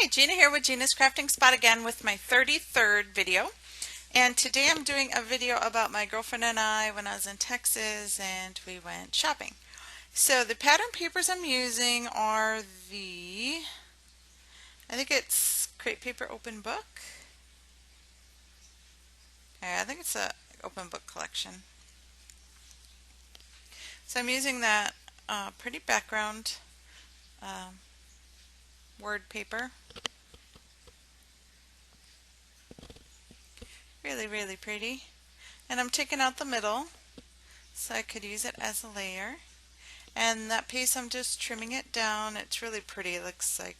Hi, Gina here with Gina's Crafting Spot again with my 33rd video. And today I'm doing a video about my girlfriend and I when I was in Texas and we went shopping. So the pattern papers I'm using are I think it's Crepe Paper Open Book. Yeah, I think it's a open book collection. So I'm using that pretty background word paper. Really pretty. And I'm taking out the middle so I could use it as a layer. And that piece, I'm just trimming it down. It's really pretty. It looks like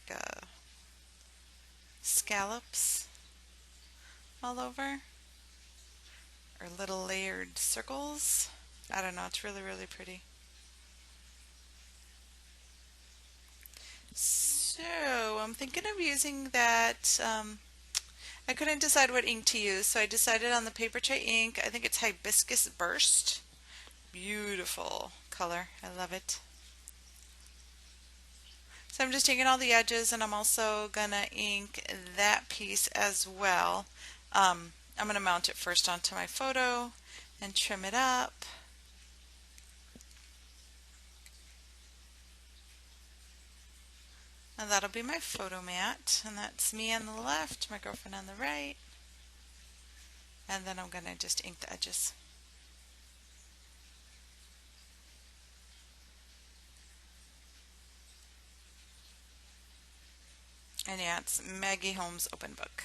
scallops all over, or little layered circles. I don't know. It's really pretty. So I'm thinking of using that. I couldn't decide what ink to use, so I decided on the Paper Tray ink. I think it's Hibiscus Burst. Beautiful color. I love it. So I'm just taking all the edges, and I'm also gonna ink that piece as well. I'm gonna mount it first onto my photo and trim it up. And that'll be my photo mat, and that's me on the left, my girlfriend on the right. And then I'm gonna just ink the edges. And yeah, it's Maggie Holmes Open Book.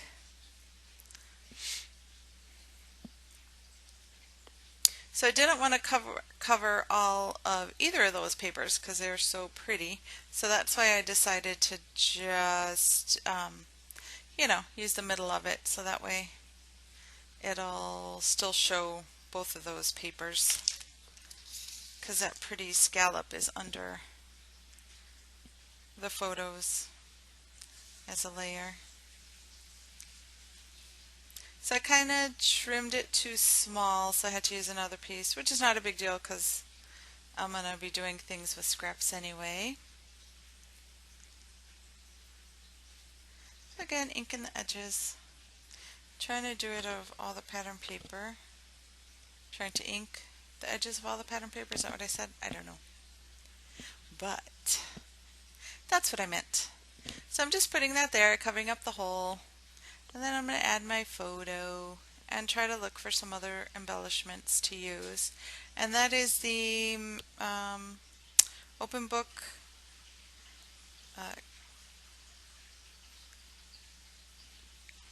So I didn't want to cover all of either of those papers because they're so pretty. So that's why I decided to just, use the middle of it. So that way it'll still show both of those papers because that pretty scallop is under the photos as a layer. So I kind of trimmed it too small, so I had to use another piece, which is not a big deal because I'm going to be doing things with scraps anyway. So again, inking the edges. Trying to do it of all the pattern paper. Trying to ink the edges of all the pattern paper. Is that what I said? I don't know. But that's what I meant. So I'm just putting that there, covering up the hole. And then I'm going to add my photo and try to look for some other embellishments to use. And that is the open book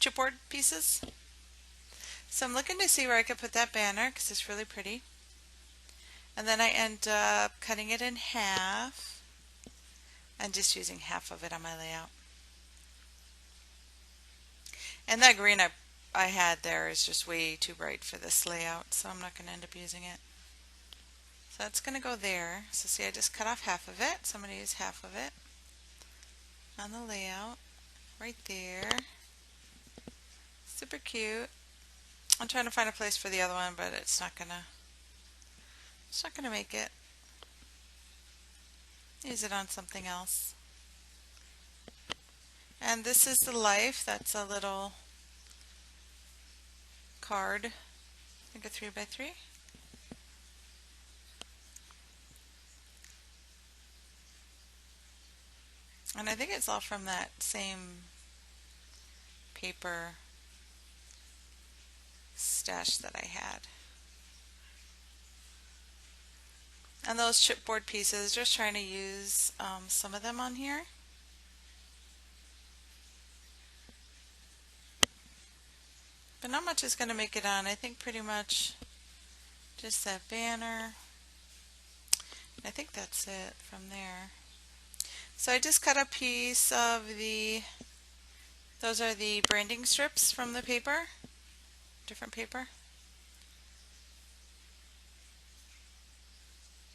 chipboard pieces. So I'm looking to see where I could put that banner because it's really pretty. And then I end up cutting it in half and just using half of it on my layout. And that green I had there is just way too bright for this layout, so I'm not going to end up using it. So that's going to go there. So see, I just cut off half of it, so I'm going to use half of it on the layout right there. Super cute. I'm trying to find a place for the other one, but it's not gonna make it. Use it on something else. And this is the life. That's a little card, I think a 3x3. And I think it's all from that same paper stash that I had. And those chipboard pieces, just trying to use some of them on here. But not much is going to make it on. I think pretty much just that banner. I think that's it from there. So I just cut a piece of those are the branding strips from the paper, different paper.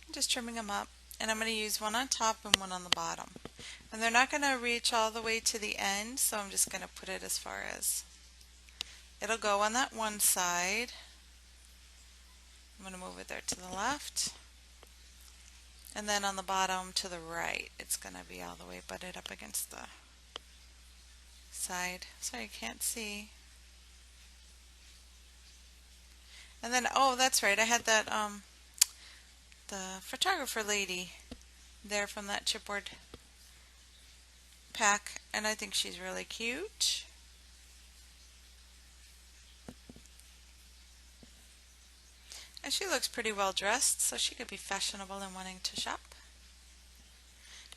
I'm just trimming them up, and I'm going to use one on top and one on the bottom. And they're not going to reach all the way to the end, so I'm just going to put it as far as it'll go on that one side. I'm going to move it there to the left. And then on the bottom to the right, it's going to be all the way butted up against the side. Sorry, I can't see. And then, oh, that's right. I had that, the photographer lady there from that chipboard pack, and I think she's really cute. And she looks pretty well dressed, so she could be fashionable and wanting to shop.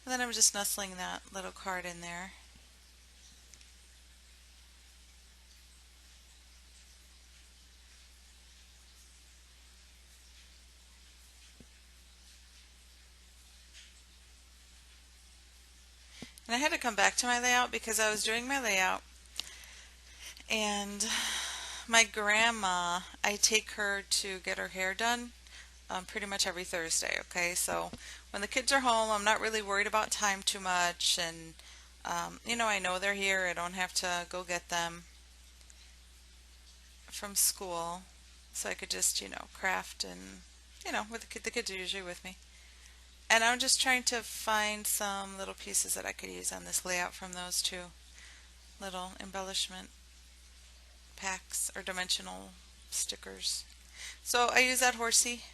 And then I'm just nestling that little card in there. And I had to come back to my layout because I was doing my layout, and my grandma, I take her to get her hair done pretty much every Thursday, okay? So when the kids are home, I'm not really worried about time too much, and I know they're here. I don't have to go get them from school, so I could just, craft and, with the kids are usually with me. And I'm just trying to find some little pieces that I could use on this layout from those two little embellishment packs or dimensional stickers. So I use that horsey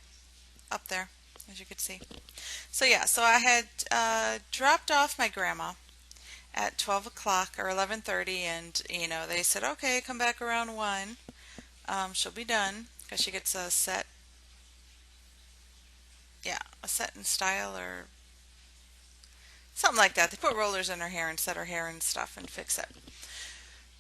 up there, as you could see. So yeah, so I had dropped off my grandma at 12 o'clock or 11:30, and they said, okay, come back around 1. She'll be done because she gets a set, yeah, a set in style or something like that. They put rollers in her hair and set her hair and stuff and fix it.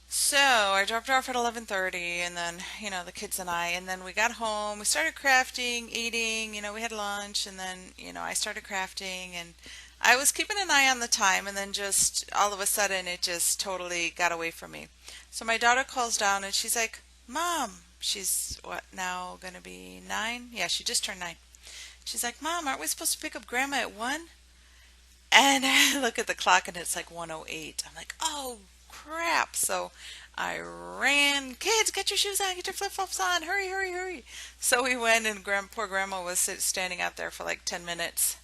So I dropped her off at 11:30, and then the kids and then we got home. We started crafting, eating. We had lunch, and then I started crafting, and I was keeping an eye on the time, and then just all of a sudden it just totally got away from me. So my daughter calls down, and she's like, "Mom," she's what now going to be 9? Yeah, she just turned 9. She's like, "Mom, aren't we supposed to pick up Grandma at 1?" And I look at the clock and it's like 1:08. I'm like, oh crap. So I ran, kids, get your shoes on, get your flip-flops on, hurry, hurry, hurry. So we went, and poor grandma was standing out there for like 10 minutes.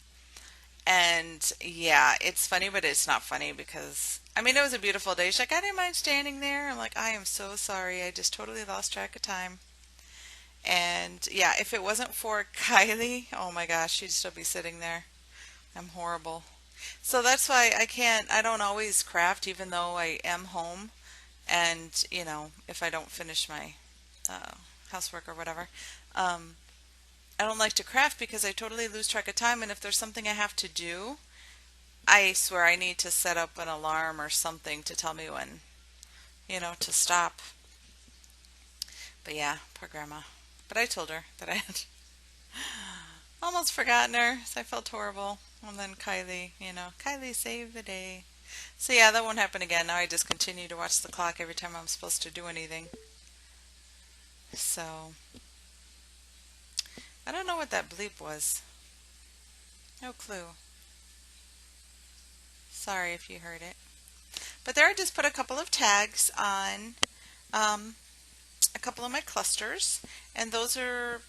And yeah, it's funny, but it's not funny because, I mean, it was a beautiful day. She's like, I didn't mind standing there. I'm like, I am so sorry. I just totally lost track of time. And yeah, if it wasn't for Kylie, oh my gosh, she'd still be sitting there. I'm horrible. So that's why I don't always craft even though I am home. And, if I don't finish my uh, housework or whatever, um, I don't like to craft because I totally lose track of time. And if there's something I have to do, I swear I need to set up an alarm or something to tell me when, to stop. But yeah, poor grandma. But I told her that I had almost forgotten her, so I felt horrible. And then Kylie, Kylie saved the day. So yeah, that won't happen again. Now I just continue to watch the clock every time I'm supposed to do anything. So, I don't know what that bleep was. No clue. Sorry if you heard it. But there I just put a couple of tags on a couple of my clusters. And those are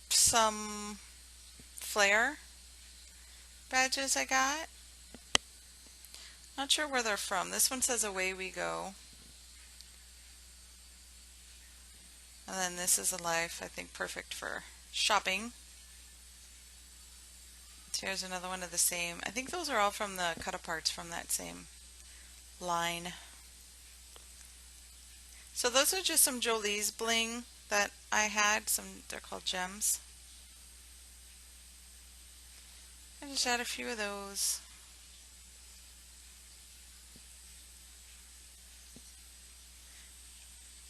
some flare badges I got. Not sure where they're from. This one says Away We Go. And then this is a Life, I think perfect for shopping. So here's another one of the same. I think those are all from the cut-aparts from that same line. So those are just some Jolie's bling that I had. They're called gems. I just add a few of those.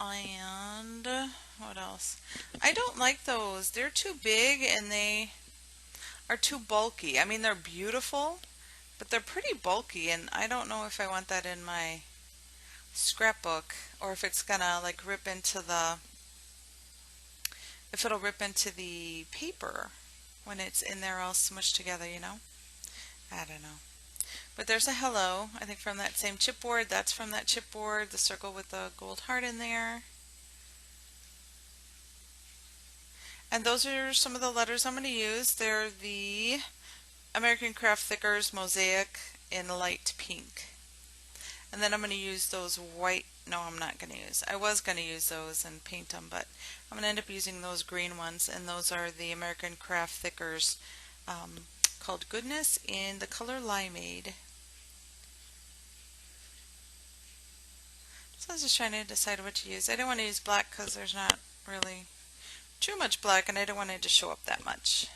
And what else? I don't like those. They're too big and they are too bulky. I mean, they're beautiful, but they're pretty bulky, and I don't know if I want that in my scrapbook or if it's gonna like if it'll rip into the paper when it's in there all smushed together, I don't know. But there's a hello, I think from that same chipboard. That's from that chipboard, the circle with the gold heart in there. And those are some of the letters I'm going to use. They're the American Craft Thickers Mosaic in light pink. And then I'm going to use those white, no I'm not going to use, I was going to use those and paint them, but I'm going to end up using those green ones, and those are the American Craft Thickers called Goodness in the color Limeade. So I was just trying to decide what to use. I didn't want to use black because there's not really too much black, and I didn't want it to show up that much.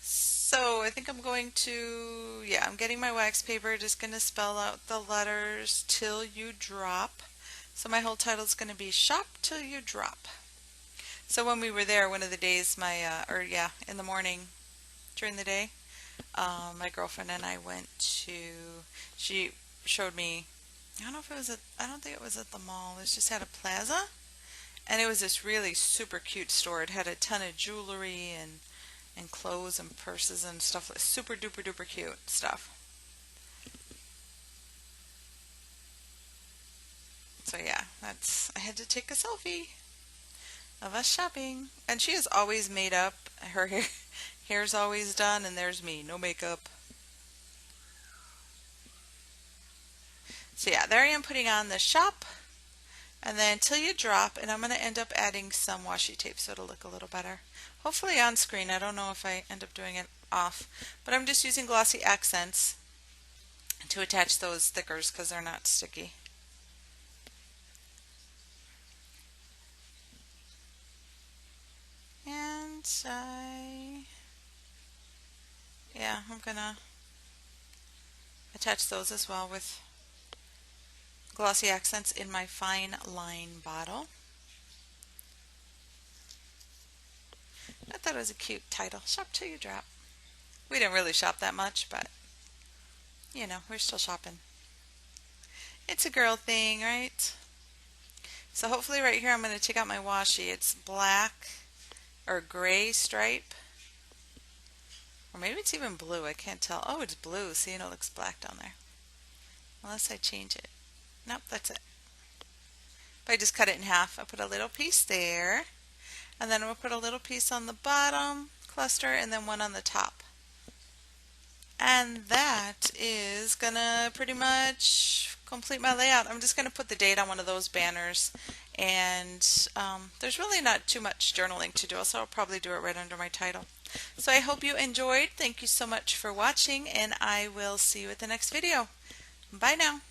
So I think I'm going to, yeah, I'm getting my wax paper, just going to spell out the letters till you drop. So my whole title is going to be Shop Till You Drop. So when we were there, one of the days, in the morning during the day, my girlfriend and I went to, she showed me, I don't know if it was I don't think it was at the mall, it just had a plaza. And it was this really super cute store. It had a ton of jewelry and clothes and purses and stuff, like super duper duper cute stuff. So yeah, I had to take a selfie of us shopping. And she is always made up. Her hair's always done, and there's me, no makeup. So yeah, there I am putting on the shop, and then till you drop, and I'm going to end up adding some washi tape so it'll look a little better. Hopefully on screen. I don't know if I end up doing it off, but I'm just using glossy accents to attach those stickers because they're not sticky. And I'm gonna attach those as well with glossy accents in my fine line bottle. I thought it was a cute title, Shop Till You Drop. We didn't really shop that much, but you know, we're still shopping. It's a girl thing, right? So hopefully right here I'm going to take out my washi. It's black or gray stripe. Or maybe it's even blue. I can't tell. Oh, it's blue. See, and it looks black down there. Unless I change it. Nope, that's it. If I just cut it in half, I put a little piece there. And then I'm going to put a little piece on the bottom cluster and then one on the top. And that is going to pretty much complete my layout. I'm just going to put the date on one of those banners. And there's really not too much journaling to do, so I'll probably do it right under my title. So I hope you enjoyed. Thank you so much for watching, and I will see you at the next video. Bye now.